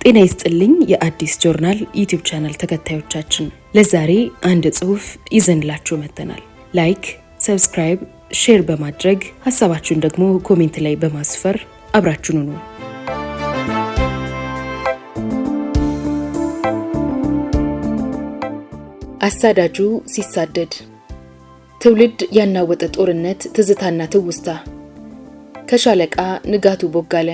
ጤና ይስጥልኝ የአዲስ ጆርናል ዩቲዩብ ቻናል ተከታዮቻችን፣ ለዛሬ አንድ ጽሑፍ ይዘንላችሁ መጥተናል። ላይክ፣ ሰብስክራይብ፣ ሼር በማድረግ ሐሳባችሁን ደግሞ ኮሜንት ላይ በማስፈር አብራችሁን ሁኑ። አሳዳጁ ሲሳደድ፣ ትውልድ ያናወጠ ጦርነት ትዝታና ትውስታ። ከሻለቃ ንጋቱ ቦጋለ።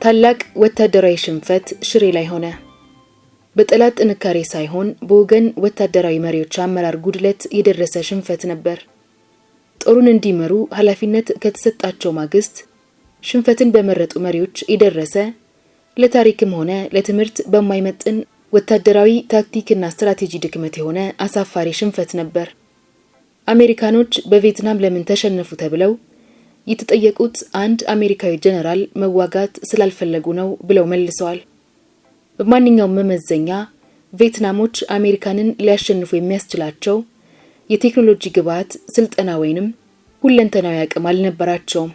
ታላቅ ወታደራዊ ሽንፈት ሽሬ ላይ ሆነ። በጠላት ጥንካሬ ሳይሆን በወገን ወታደራዊ መሪዎች አመራር ጉድለት የደረሰ ሽንፈት ነበር። ጦሩን እንዲመሩ ኃላፊነት ከተሰጣቸው ማግስት ሽንፈትን በመረጡ መሪዎች የደረሰ ለታሪክም ሆነ ለትምህርት በማይመጥን ወታደራዊ ታክቲክና ስትራቴጂ ድክመት የሆነ አሳፋሪ ሽንፈት ነበር። አሜሪካኖች በቪየትናም ለምን ተሸነፉ ተብለው የተጠየቁት አንድ አሜሪካዊ ጀነራል መዋጋት ስላልፈለጉ ነው ብለው መልሰዋል። በማንኛውም መመዘኛ ቪየትናሞች አሜሪካንን ሊያሸንፉ የሚያስችላቸው የቴክኖሎጂ ግብዓት፣ ስልጠና ወይንም ሁለንተናዊ አቅም አልነበራቸውም።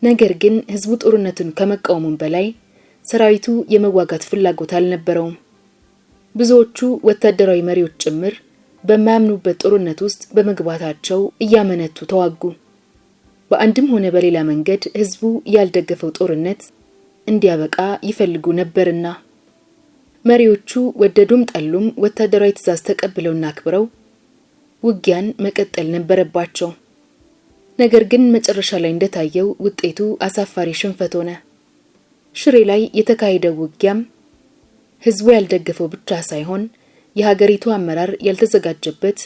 ነገር ግን ህዝቡ ጦርነቱን ከመቃወሙም በላይ ሰራዊቱ የመዋጋት ፍላጎት አልነበረውም። ብዙዎቹ ወታደራዊ መሪዎች ጭምር በማያምኑበት ጦርነት ውስጥ በመግባታቸው እያመነቱ ተዋጉ። በአንድም ሆነ በሌላ መንገድ ህዝቡ ያልደገፈው ጦርነት እንዲያበቃ ይፈልጉ ነበርና መሪዎቹ ወደዱም ጠሉም ወታደራዊ ትዕዛዝ ተቀብለውና አክብረው ውጊያን መቀጠል ነበረባቸው። ነገር ግን መጨረሻ ላይ እንደታየው ውጤቱ አሳፋሪ ሽንፈት ሆነ። ሽሬ ላይ የተካሄደው ውጊያም ህዝቡ ያልደገፈው ብቻ ሳይሆን የሀገሪቱ አመራር ያልተዘጋጀበት፣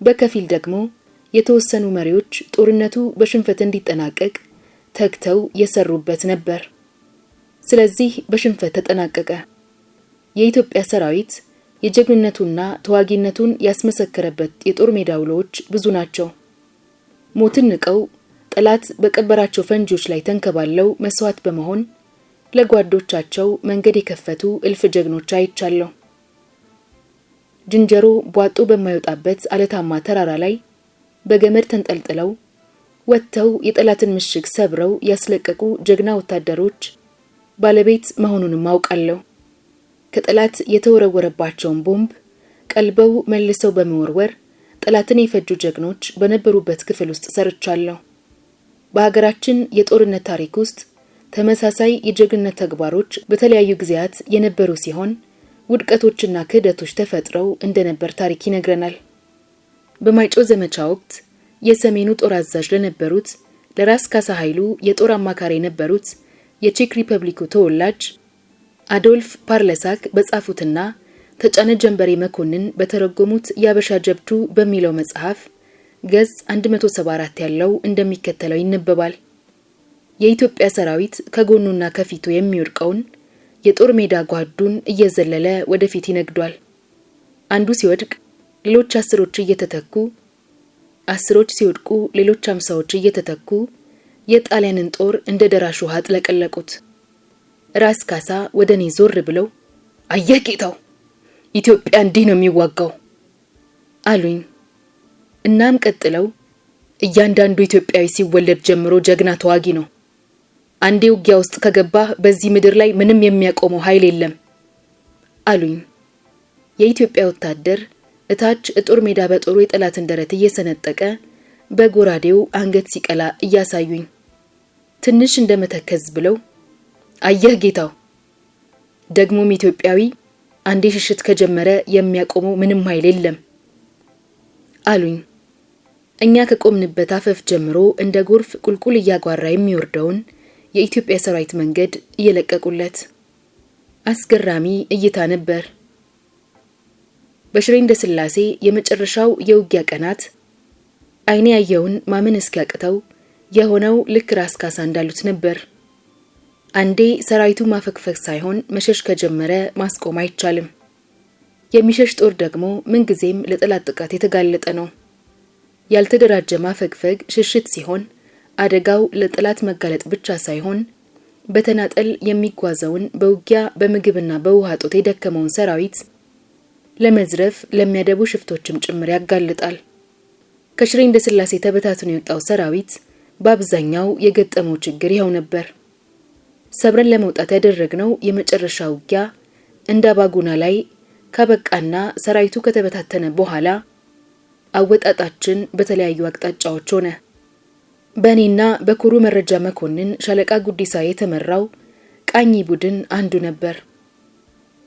በከፊል ደግሞ የተወሰኑ መሪዎች ጦርነቱ በሽንፈት እንዲጠናቀቅ ተግተው የሰሩበት ነበር። ስለዚህ በሽንፈት ተጠናቀቀ። የኢትዮጵያ ሰራዊት የጀግንነቱና ተዋጊነቱን ያስመሰከረበት የጦር ሜዳ ውሎች ብዙ ናቸው። ሞትን ንቀው ጠላት በቀበራቸው ፈንጂዎች ላይ ተንከባለው መስዋዕት በመሆን ለጓዶቻቸው መንገድ የከፈቱ እልፍ ጀግኖች አይቻለሁ። ጅንጀሮ ቧጡ በማይወጣበት አለታማ ተራራ ላይ በገመድ ተንጠልጥለው ወጥተው የጠላትን ምሽግ ሰብረው ያስለቀቁ ጀግና ወታደሮች ባለቤት መሆኑንም አውቃለሁ። ከጠላት የተወረወረባቸውን ቦምብ ቀልበው መልሰው በመወርወር ጠላትን የፈጁ ጀግኖች በነበሩበት ክፍል ውስጥ ሰርቻለሁ። በሀገራችን የጦርነት ታሪክ ውስጥ ተመሳሳይ የጀግንነት ተግባሮች በተለያዩ ጊዜያት የነበሩ ሲሆን ውድቀቶችና ክህደቶች ተፈጥረው እንደነበር ታሪክ ይነግረናል። በማይጮ ዘመቻ ወቅት የሰሜኑ ጦር አዛዥ ለነበሩት ለራስ ካሳ ኃይሉ የጦር አማካሪ የነበሩት የቼክ ሪፐብሊኩ ተወላጅ አዶልፍ ፓርለሳክ በጻፉትና ተጫነ ጀንበሬ መኮንን በተረጎሙት ያበሻ ጀብዱ በሚለው መጽሐፍ ገጽ 174 ያለው እንደሚከተለው ይነበባል። የኢትዮጵያ ሰራዊት ከጎኑና ከፊቱ የሚወድቀውን የጦር ሜዳ ጓዱን እየዘለለ ወደፊት ይነግዷል። አንዱ ሲወድቅ ሌሎች 10ዎች እየተተኩ፣ 10ዎች ሲወድቁ ሌሎች 50ዎች እየተተኩ የጣሊያንን ጦር እንደ ደራሽ ውሃ አጥለቀለቁት። ራስ ካሳ ወደኔ ዞር ብለው አየህ ጌታው፣ ኢትዮጵያ እንዲህ ነው የሚዋጋው አሉኝ። እናም ቀጥለው እያንዳንዱ ኢትዮጵያዊ ሲወለድ ጀምሮ ጀግና ተዋጊ ነው። አንዴ ውጊያ ውስጥ ከገባ በዚህ ምድር ላይ ምንም የሚያቆመው ኃይል የለም አሉኝ። የኢትዮጵያ ወታደር እታች ጦር ሜዳ በጦሩ የጠላትን ደረት እየሰነጠቀ በጎራዴው አንገት ሲቀላ እያሳዩኝ ትንሽ እንደመተከዝ ብለው አየህ ጌታው፣ ደግሞም ኢትዮጵያዊ አንዴ ሽሽት ከጀመረ የሚያቆመው ምንም ኃይል የለም አሉኝ። እኛ ከቆምንበት አፈፍ ጀምሮ እንደ ጎርፍ ቁልቁል እያጓራ የሚወርደውን የኢትዮጵያ ሰራዊት መንገድ እየለቀቁለት አስገራሚ እይታ ነበር። በሽሬ እንዳስላሴ የመጨረሻው የውጊያ ቀናት አይኔ ያየውን ማመን እስኪያቅተው የሆነው ልክ ራስ ካሳ እንዳሉት ነበር። አንዴ ሰራዊቱ ማፈግፈግ ሳይሆን መሸሽ ከጀመረ ማስቆም አይቻልም። የሚሸሽ ጦር ደግሞ ምንጊዜም ለጠላት ጥቃት የተጋለጠ ነው። ያልተደራጀ ማፈግፈግ ሽሽት ሲሆን አደጋው ለጠላት መጋለጥ ብቻ ሳይሆን በተናጠል የሚጓዘውን በውጊያ በምግብና በውሃ ጦት የደከመውን ሰራዊት ለመዝረፍ ለሚያደቡ ሽፍቶችም ጭምር ያጋልጣል። ከሽሬ እንዳስላሴ ተበታትኖ የወጣው ሰራዊት በአብዛኛው የገጠመው ችግር ይኸው ነበር። ሰብረን ለመውጣት ያደረግነው የመጨረሻ ውጊያ እንዳባጉና ላይ ካበቃና ሰራዊቱ ከተበታተነ በኋላ አወጣጣችን በተለያዩ አቅጣጫዎች ሆነ። በእኔና በኩሩ መረጃ መኮንን ሻለቃ ጉዲሳ የተመራው ቃኝ ቡድን አንዱ ነበር።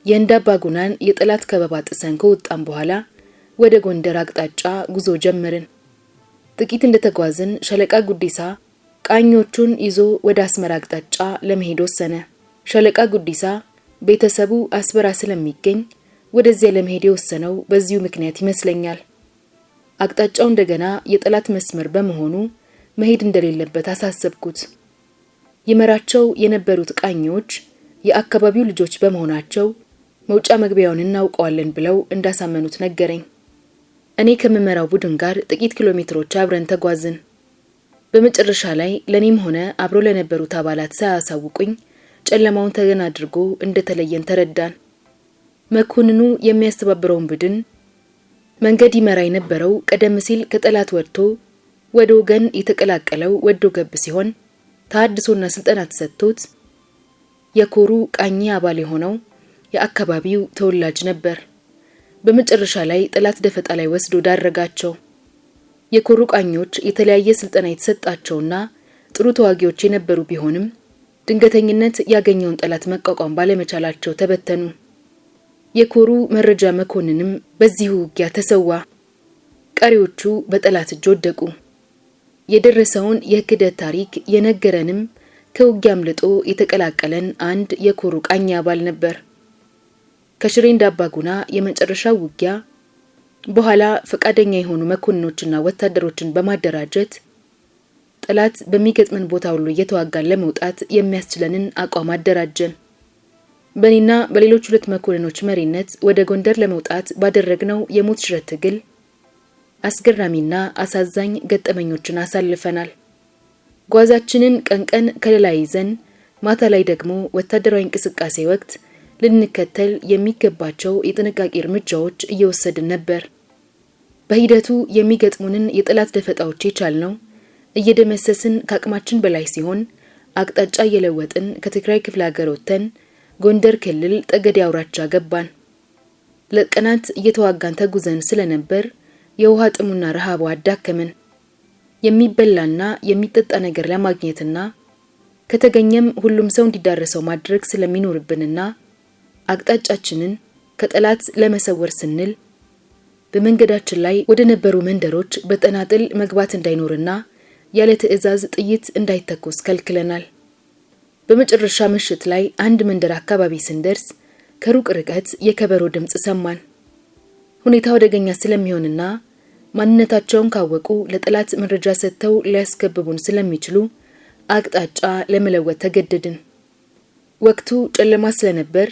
የእንዳባጉናን የጠላት ከበባ ጥሰን ከወጣን በኋላ ወደ ጎንደር አቅጣጫ ጉዞ ጀመርን። ጥቂት እንደተጓዝን ሻለቃ ጉዲሳ ቃኞቹን ይዞ ወደ አስመራ አቅጣጫ ለመሄድ ወሰነ። ሻለቃ ጉዲሳ ቤተሰቡ አስመራ ስለሚገኝ ወደዚያ ለመሄድ የወሰነው በዚሁ ምክንያት ይመስለኛል። አቅጣጫው እንደገና የጠላት መስመር በመሆኑ መሄድ እንደሌለበት አሳሰብኩት። ይመራቸው የነበሩት ቃኞች የአካባቢው ልጆች በመሆናቸው መውጫ መግቢያውን እናውቀዋለን ብለው እንዳሳመኑት ነገረኝ። እኔ ከመመራው ቡድን ጋር ጥቂት ኪሎሜትሮች አብረን ተጓዝን። በመጨረሻ ላይ ለኔም ሆነ አብሮ ለነበሩት አባላት ሳያሳውቁኝ ጨለማውን ተገን አድርጎ እንደተለየን ተረዳን። መኮንኑ የሚያስተባብረውን ቡድን መንገድ ይመራ የነበረው ቀደም ሲል ከጠላት ወጥቶ ወደ ወገን የተቀላቀለው ወዶ ገብ ሲሆን ታድሶና ስልጠና ተሰጥቶት የኮሩ ቃኝ አባል የሆነው የአካባቢው ተወላጅ ነበር። በመጨረሻ ላይ ጠላት ደፈጣ ላይ ወስዶ ዳረጋቸው። የኮሩ ቃኞች የተለያየ ስልጠና የተሰጣቸውና ጥሩ ተዋጊዎች የነበሩ ቢሆንም ድንገተኝነት ያገኘውን ጠላት መቋቋም ባለመቻላቸው ተበተኑ። የኮሩ መረጃ መኮንንም በዚህ ውጊያ ተሰዋ። ቀሪዎቹ በጠላት እጅ ወደቁ። የደረሰውን የክደት ታሪክ የነገረንም ከውጊያ አምልጦ የተቀላቀለን አንድ የኮሩ ቃኝ አባል ነበር። ከሽሬ እንዳባጉና የመጨረሻው ውጊያ በኋላ ፈቃደኛ የሆኑ መኮንኖችና ወታደሮችን በማደራጀት ጠላት በሚገጥመን ቦታ ሁሉ እየተዋጋን ለመውጣት የሚያስችለንን አቋም አደራጀን። በእኔና በሌሎች ሁለት መኮንኖች መሪነት ወደ ጎንደር ለመውጣት ባደረግነው የሞት ሽረት ትግል አስገራሚና አሳዛኝ ገጠመኞችን አሳልፈናል። ጓዛችንን ቀን ከለላ ይዘን ማታ ላይ ደግሞ ወታደራዊ እንቅስቃሴ ወቅት ልንከተል የሚገባቸው የጥንቃቄ እርምጃዎች እየወሰድን ነበር። በሂደቱ የሚገጥሙንን የጠላት ደፈጣዎች የቻልነው እየደመሰስን ከአቅማችን በላይ ሲሆን አቅጣጫ እየለወጥን ከትግራይ ክፍለ ሀገር ወጥተን ጎንደር ክልል ጠገዴ አውራጃ ገባን። ለቀናት እየተዋጋን ተጉዘን ስለነበር የውሃ ጥሙና ረሃቡ አዳከመን። የሚበላና የሚጠጣ ነገር ለማግኘትና ከተገኘም ሁሉም ሰው እንዲዳረሰው ማድረግ ስለሚኖርብንና አቅጣጫችንን ከጠላት ለመሰወር ስንል በመንገዳችን ላይ ወደ ነበሩ መንደሮች በተናጥል መግባት እንዳይኖርና ያለ ትዕዛዝ ጥይት እንዳይተኮስ ከልክለናል። በመጨረሻ ምሽት ላይ አንድ መንደር አካባቢ ስንደርስ ከሩቅ ርቀት የከበሮ ድምጽ ሰማን። ሁኔታው አደገኛ ስለሚሆንና ማንነታቸውን ካወቁ ለጠላት መረጃ ሰጥተው ሊያስከብቡን ስለሚችሉ አቅጣጫ ለመለወጥ ተገደድን። ወቅቱ ጨለማ ስለነበር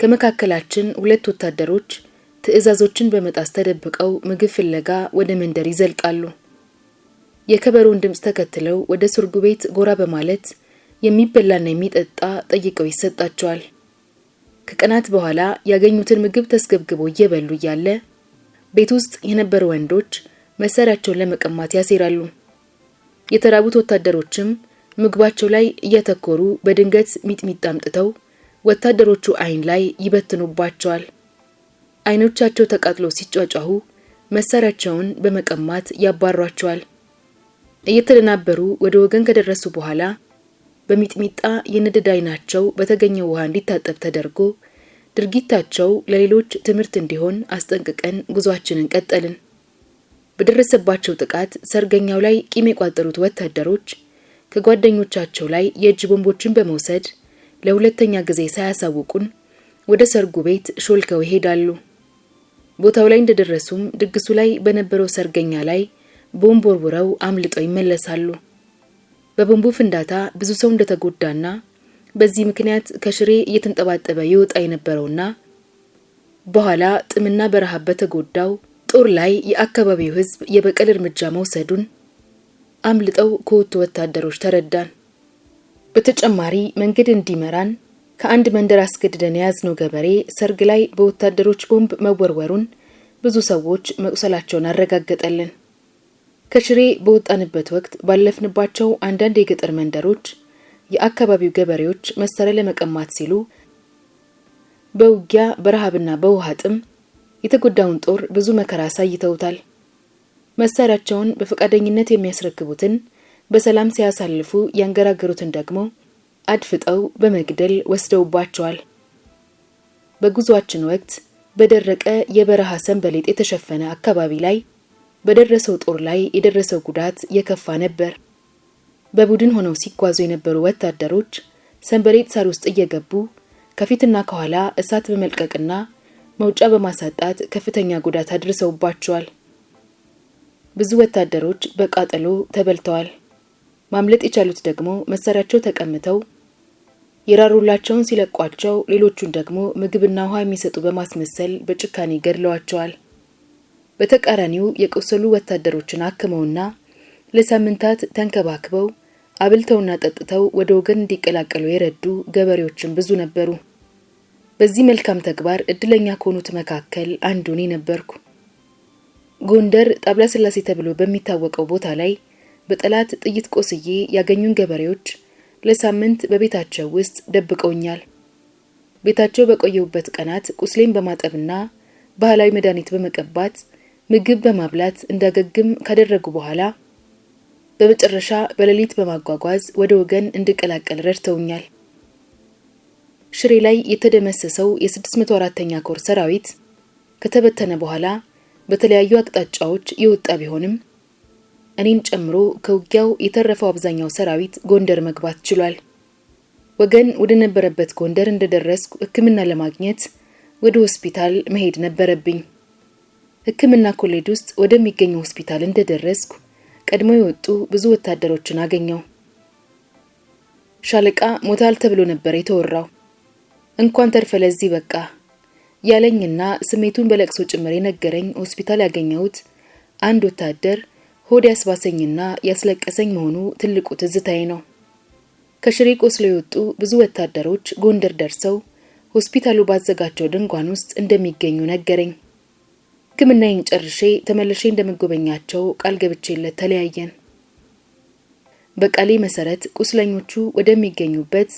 ከመካከላችን ሁለት ወታደሮች ትዕዛዞችን በመጣስ ተደብቀው ምግብ ፍለጋ ወደ መንደር ይዘልቃሉ። የከበሮን ድምጽ ተከትለው ወደ ሱርጉ ቤት ጎራ በማለት የሚበላና የሚጠጣ ጠይቀው ይሰጣቸዋል። ከቀናት በኋላ ያገኙትን ምግብ ተስገብግበው እየበሉ እያለ ቤት ውስጥ የነበሩ ወንዶች መሳሪያቸውን ለመቀማት ያሴራሉ። የተራቡት ወታደሮችም ምግባቸው ላይ እያተኮሩ በድንገት ሚጥሚጣ አምጥተው ወታደሮቹ አይን ላይ ይበትኑባቸዋል። አይኖቻቸው ተቃጥሎ ሲጫጫሁ መሳሪያቸውን በመቀማት ያባሯቸዋል። እየተደናበሩ ወደ ወገን ከደረሱ በኋላ በሚጥሚጣ የነደደ አይናቸው በተገኘው ውሃ እንዲታጠብ ተደርጎ ድርጊታቸው ለሌሎች ትምህርት እንዲሆን አስጠንቅቀን ጉዟችንን ቀጠልን። በደረሰባቸው ጥቃት ሰርገኛው ላይ ቂም የቋጠሩት ወታደሮች ከጓደኞቻቸው ላይ የእጅ ቦምቦችን በመውሰድ ለሁለተኛ ጊዜ ሳያሳውቁን ወደ ሰርጉ ቤት ሾልከው ይሄዳሉ። ቦታው ላይ እንደደረሱም ድግሱ ላይ በነበረው ሰርገኛ ላይ ቦምብ ወርውረው አምልጠው ይመለሳሉ። በቦምቡ ፍንዳታ ብዙ ሰው እንደተጎዳና በዚህ ምክንያት ከሽሬ እየተንጠባጠበ ይወጣ የነበረውና በኋላ ጥምና በረሃብ በተጎዳው ጦር ላይ የአካባቢው ሕዝብ የበቀል እርምጃ መውሰዱን አምልጠው ከወጡ ወታደሮች ተረዳን። በተጨማሪ መንገድ እንዲመራን ከአንድ መንደር አስገድደን የያዝነው ገበሬ ሰርግ ላይ በወታደሮች ቦምብ መወርወሩን ብዙ ሰዎች መቁሰላቸውን አረጋገጠልን። ከሽሬ በወጣንበት ወቅት ባለፍንባቸው አንዳንድ የገጠር መንደሮች የአካባቢው ገበሬዎች መሳሪያ ለመቀማት ሲሉ በውጊያ በረሃብና በውሃ ጥም የተጎዳውን ጦር ብዙ መከራ አሳይተውታል። መሳሪያቸውን በፈቃደኝነት የሚያስረክቡትን በሰላም ሲያሳልፉ ያንገራገሩትን ደግሞ አድፍጠው በመግደል ወስደውባቸዋል። በጉዟችን ወቅት በደረቀ የበረሃ ሰንበሌጥ የተሸፈነ አካባቢ ላይ በደረሰው ጦር ላይ የደረሰው ጉዳት የከፋ ነበር። በቡድን ሆነው ሲጓዙ የነበሩ ወታደሮች ሰንበሌጥ ሳር ውስጥ እየገቡ ከፊትና ከኋላ እሳት በመልቀቅና መውጫ በማሳጣት ከፍተኛ ጉዳት አድርሰውባቸዋል። ብዙ ወታደሮች በቃጠሎ ተበልተዋል። ማምለጥ የቻሉት ደግሞ መሳሪያቸው ተቀምተው የራሩላቸውን ሲለቋቸው፣ ሌሎቹን ደግሞ ምግብና ውሃ የሚሰጡ በማስመሰል በጭካኔ ገድለዋቸዋል። በተቃራኒው የቆሰሉ ወታደሮችን አክመውና ለሳምንታት ተንከባክበው አብልተውና ጠጥተው ወደ ወገን እንዲቀላቀሉ የረዱ ገበሬዎችም ብዙ ነበሩ። በዚህ መልካም ተግባር እድለኛ ከሆኑት መካከል አንዱ እኔ ነበርኩ። ጎንደር ጣብላ ስላሴ ተብሎ በሚታወቀው ቦታ ላይ በጠላት ጥይት ቆስዬ ያገኙን ገበሬዎች ለሳምንት በቤታቸው ውስጥ ደብቀውኛል። ቤታቸው በቆየሁበት ቀናት ቁስሌን በማጠብና ባህላዊ መድኃኒት በመቀባት ምግብ በማብላት እንዳገግም ካደረጉ በኋላ በመጨረሻ በሌሊት በማጓጓዝ ወደ ወገን እንድቀላቀል ረድተውኛል። ሽሬ ላይ የተደመሰሰው የ604ኛ ኮር ሰራዊት ከተበተነ በኋላ በተለያዩ አቅጣጫዎች የወጣ ቢሆንም እኔን ጨምሮ ከውጊያው የተረፈው አብዛኛው ሰራዊት ጎንደር መግባት ችሏል። ወገን ወደ ነበረበት ጎንደር እንደደረስኩ ሕክምና ለማግኘት ወደ ሆስፒታል መሄድ ነበረብኝ። ሕክምና ኮሌጅ ውስጥ ወደሚገኘው ሆስፒታል እንደደረስኩ ቀድሞ የወጡ ብዙ ወታደሮችን አገኘው። ሻለቃ ሞታል ተብሎ ነበር የተወራው። እንኳን ተርፈ ለዚህ በቃ ያለኝና ስሜቱን በለቅሶ ጭምር የነገረኝ ሆስፒታል ያገኘሁት አንድ ወታደር ሆድ ያስባሰኝና ያስለቀሰኝ መሆኑ ትልቁ ትዝታዬ ነው። ከሽሬ ቆስለው የወጡ ብዙ ወታደሮች ጎንደር ደርሰው ሆስፒታሉ ባዘጋጀው ድንኳን ውስጥ እንደሚገኙ ነገረኝ። ሕክምናዬን ጨርሼ ተመልሼ እንደምጎበኛቸው ቃል ገብቼለት ተለያየን። በቃሌ መሰረት ቁስለኞቹ ወደሚገኙበት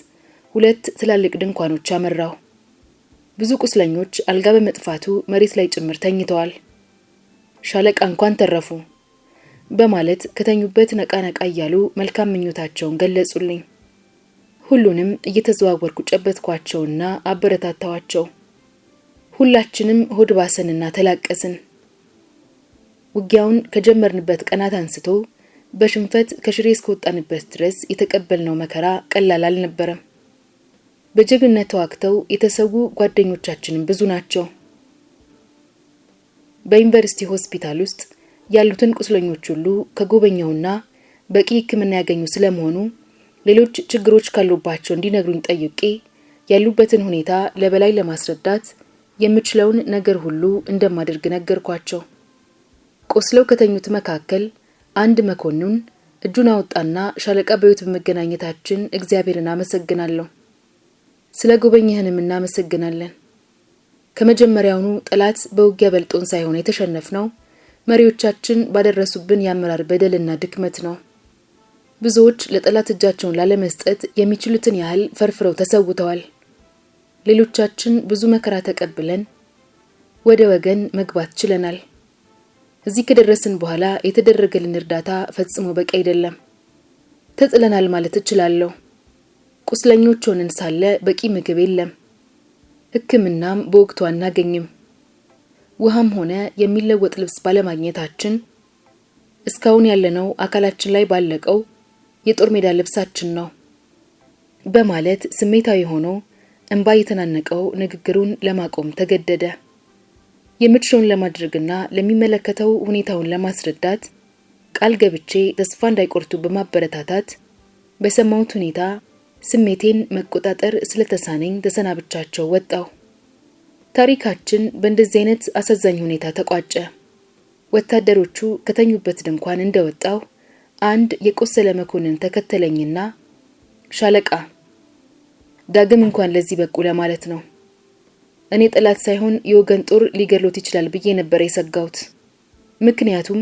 2 ትላልቅ ድንኳኖች አመራሁ። ብዙ ቁስለኞች አልጋ በመጥፋቱ መሬት ላይ ጭምር ተኝተዋል። ሻለቃ እንኳን ተረፉ በማለት ከተኙበት ነቃ ነቃ እያሉ መልካም ምኞታቸውን ገለጹልኝ። ሁሉንም እየተዘዋወርኩ ጨበጥኳቸውና አበረታታዋቸው። ሁላችንም ሆድ ባሰንና ተላቀስን። ውጊያውን ከጀመርንበት ቀናት አንስቶ በሽንፈት ከሽሬ እስከወጣንበት ድረስ የተቀበልነው መከራ ቀላል አልነበረም። በጀግንነት ተዋግተው የተሰዉ ጓደኞቻችንም ብዙ ናቸው። በዩኒቨርሲቲ ሆስፒታል ውስጥ ያሉትን ቁስለኞች ሁሉ ከጎበኘውና በቂ ሕክምና ያገኙ ስለመሆኑ ሌሎች ችግሮች ካሉባቸው እንዲነግሩኝ ጠይቄ ያሉበትን ሁኔታ ለበላይ ለማስረዳት የምችለውን ነገር ሁሉ እንደማደርግ ነገርኳቸው። ቆስለው ከተኙት መካከል አንድ መኮንን እጁን አወጣና ሻለቃ በሕይወት በመገናኘታችን እግዚአብሔርን አመሰግናለሁ። ስለ ጎበኘህንም እናመሰግናለን። ከመጀመሪያውኑ ጠላት በውጊያ በልጦን ሳይሆን የተሸነፍነው መሪዎቻችን ባደረሱብን የአመራር በደልና ድክመት ነው። ብዙዎች ለጠላት እጃቸውን ላለመስጠት የሚችሉትን ያህል ፈርፍረው ተሰውተዋል። ሌሎቻችን ብዙ መከራ ተቀብለን ወደ ወገን መግባት ችለናል። እዚህ ከደረስን በኋላ የተደረገልን እርዳታ ፈጽሞ በቂ አይደለም። ተጥለናል ማለት እችላለሁ። ቁስለኞች ሆነን ሳለ በቂ ምግብ የለም። ሕክምናም በወቅቱ አናገኝም። ውሃም ሆነ የሚለወጥ ልብስ ባለማግኘታችን እስካሁን ያለነው አካላችን ላይ ባለቀው የጦር ሜዳ ልብሳችን ነው በማለት ስሜታዊ ሆኖ እንባ የተናነቀው ንግግሩን ለማቆም ተገደደ። የምችለውን ለማድረግና ለሚመለከተው ሁኔታውን ለማስረዳት ቃል ገብቼ ተስፋ እንዳይቆርጡ በማበረታታት በሰማሁት ሁኔታ ስሜቴን መቆጣጠር ስለተሳነኝ ተሰናብቻቸው ወጣሁ። ታሪካችን በእንደዚህ አይነት አሳዛኝ ሁኔታ ተቋጨ። ወታደሮቹ ከተኙበት ድንኳን እንደወጣሁ አንድ የቆሰለ መኮንን ተከተለኝና ሻለቃ ዳግም እንኳን ለዚህ በቁ ለማለት ነው። እኔ ጠላት ሳይሆን የወገን ጦር ሊገድሎት ይችላል ብዬ ነበር የሰጋሁት። ምክንያቱም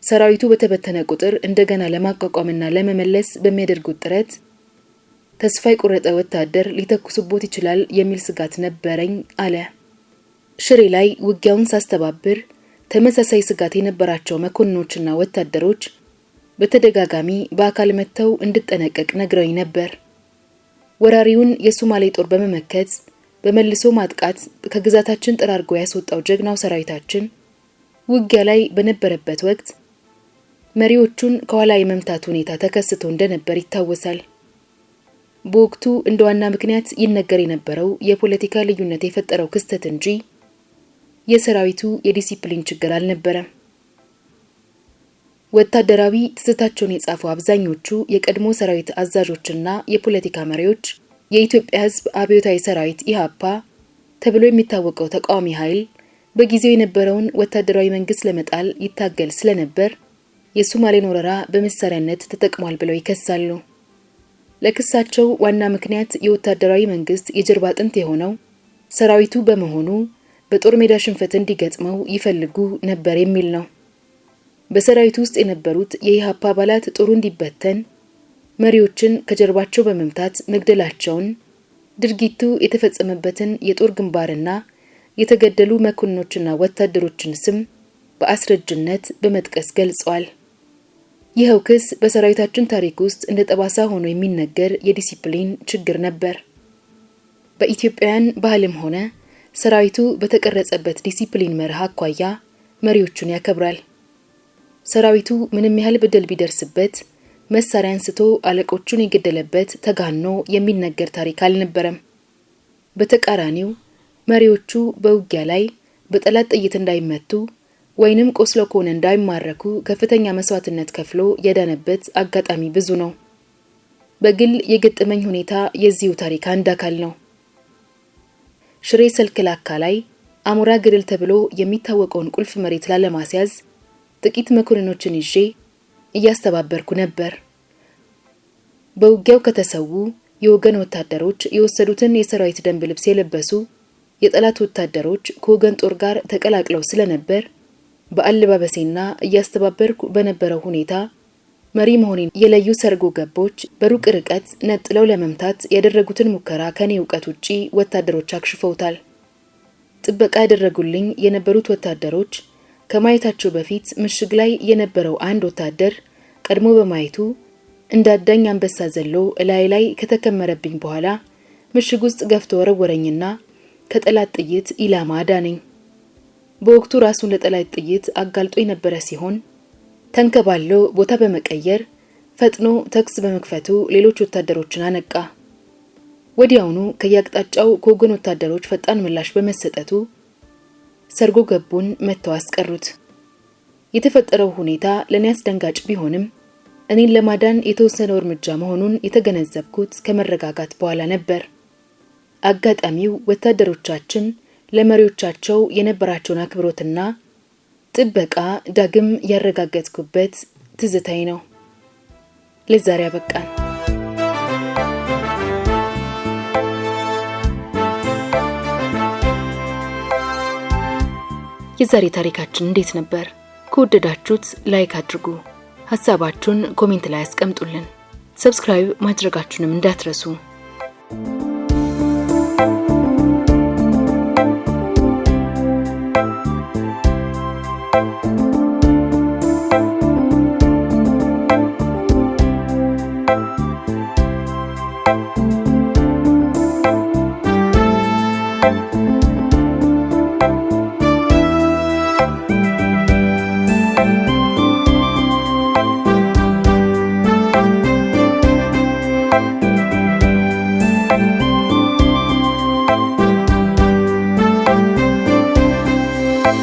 ሰራዊቱ በተበተነ ቁጥር እንደገና ለማቋቋምና ለመመለስ በሚያደርጉት ጥረት ተስፋ የቆረጠ ወታደር ሊተኩስቦት ይችላል የሚል ስጋት ነበረኝ አለ። ሽሬ ላይ ውጊያውን ሳስተባብር ተመሳሳይ ስጋት የነበራቸው መኮንኖችና ወታደሮች በተደጋጋሚ በአካል መጥተው እንድጠነቀቅ ነግረውኝ ነበር። ወራሪውን የሶማሌ ጦር በመመከት በመልሶ ማጥቃት ከግዛታችን ጠራርጎ ያስወጣው ጀግናው ሰራዊታችን ውጊያ ላይ በነበረበት ወቅት መሪዎቹን ከኋላ የመምታት ሁኔታ ተከስቶ እንደነበር ይታወሳል። በወቅቱ እንደ ዋና ምክንያት ይነገር የነበረው የፖለቲካ ልዩነት የፈጠረው ክስተት እንጂ የሰራዊቱ የዲሲፕሊን ችግር አልነበረም። ወታደራዊ ትዝታቸውን የጻፉ አብዛኞቹ የቀድሞ ሰራዊት አዛዦችና የፖለቲካ መሪዎች የኢትዮጵያ ሕዝብ አብዮታዊ ሰራዊት ኢሃፓ ተብሎ የሚታወቀው ተቃዋሚ ኃይል በጊዜው የነበረውን ወታደራዊ መንግስት ለመጣል ይታገል ስለነበር የሶማሌን ወረራ በመሳሪያነት ተጠቅሟል ብለው ይከሳሉ። ለክሳቸው ዋና ምክንያት የወታደራዊ መንግስት የጀርባ አጥንት የሆነው ሰራዊቱ በመሆኑ በጦር ሜዳ ሽንፈት እንዲገጥመው ይፈልጉ ነበር የሚል ነው። በሰራዊቱ ውስጥ የነበሩት የኢሃፓ አባላት ጦሩ እንዲበተን መሪዎችን ከጀርባቸው በመምታት መግደላቸውን፣ ድርጊቱ የተፈጸመበትን የጦር ግንባርና የተገደሉ መኮንኖችና ወታደሮችን ስም በአስረጅነት በመጥቀስ ገልጸዋል። ይኸው ክስ በሰራዊታችን ታሪክ ውስጥ እንደ ጠባሳ ሆኖ የሚነገር የዲሲፕሊን ችግር ነበር። በኢትዮጵያውያን ባህልም ሆነ ሰራዊቱ በተቀረጸበት ዲሲፕሊን መርህ አኳያ መሪዎቹን ያከብራል። ሰራዊቱ ምንም ያህል በደል ቢደርስበት መሳሪያ አንስቶ አለቆቹን የገደለበት ተጋኖ የሚነገር ታሪክ አልነበረም። በተቃራኒው መሪዎቹ በውጊያ ላይ በጠላት ጥይት እንዳይመቱ ወይንም ቆስለው ከሆነ እንዳይማረኩ ከፍተኛ መስዋዕትነት ከፍሎ የዳነበት አጋጣሚ ብዙ ነው። በግል የገጠመኝ ሁኔታ የዚሁ ታሪክ አንድ አካል ነው። ሽሬ ሰልክላካ ላይ አሞራ ገደል ተብሎ የሚታወቀውን ቁልፍ መሬት ላለማስያዝ ጥቂት መኮንኖችን ይዤ እያስተባበርኩ ነበር። በውጊያው ከተሰዉ የወገን ወታደሮች የወሰዱትን የሰራዊት ደንብ ልብስ የለበሱ የጠላት ወታደሮች ከወገን ጦር ጋር ተቀላቅለው ስለነበር በአለባበሴና እያስተባበርኩ በነበረው ሁኔታ መሪ መሆኔን የለዩ ሰርጎ ገቦች በሩቅ ርቀት ነጥለው ለመምታት ያደረጉትን ሙከራ ከኔ ዕውቀት ውጪ ወታደሮች አክሽፈውታል። ጥበቃ ያደረጉልኝ የነበሩት ወታደሮች ከማየታቸው በፊት ምሽግ ላይ የነበረው አንድ ወታደር ቀድሞ በማየቱ እንዳዳኝ አንበሳ ዘሎ ላይ ከተከመረብኝ በኋላ ምሽግ ውስጥ ገፍቶ ወረወረኝና ከጠላት ጥይት ኢላማ አዳነኝ። በወቅቱ ራሱን ለጠላት ጥይት አጋልጦ የነበረ ሲሆን ተንከባሎ ቦታ በመቀየር ፈጥኖ ተኩስ በመክፈቱ ሌሎች ወታደሮችን አነቃ። ወዲያውኑ ከያቅጣጫው ከወገን ወታደሮች ፈጣን ምላሽ በመሰጠቱ ሰርጎ ገቡን መተው አስቀሩት። የተፈጠረው ሁኔታ ለኔ አስደንጋጭ ቢሆንም እኔን ለማዳን የተወሰነው እርምጃ መሆኑን የተገነዘብኩት ከመረጋጋት በኋላ ነበር። አጋጣሚው ወታደሮቻችን ለመሪዎቻቸው የነበራቸውን አክብሮትና ጥበቃ ዳግም ያረጋገጥኩበት ትዝታዬ ነው። ለዛሬ አበቃን። የዛሬ ታሪካችን እንዴት ነበር? ከወደዳችሁት ላይክ አድርጉ። ሐሳባችሁን ኮሜንት ላይ አስቀምጡልን። ሰብስክራይብ ማድረጋችሁንም እንዳትረሱ።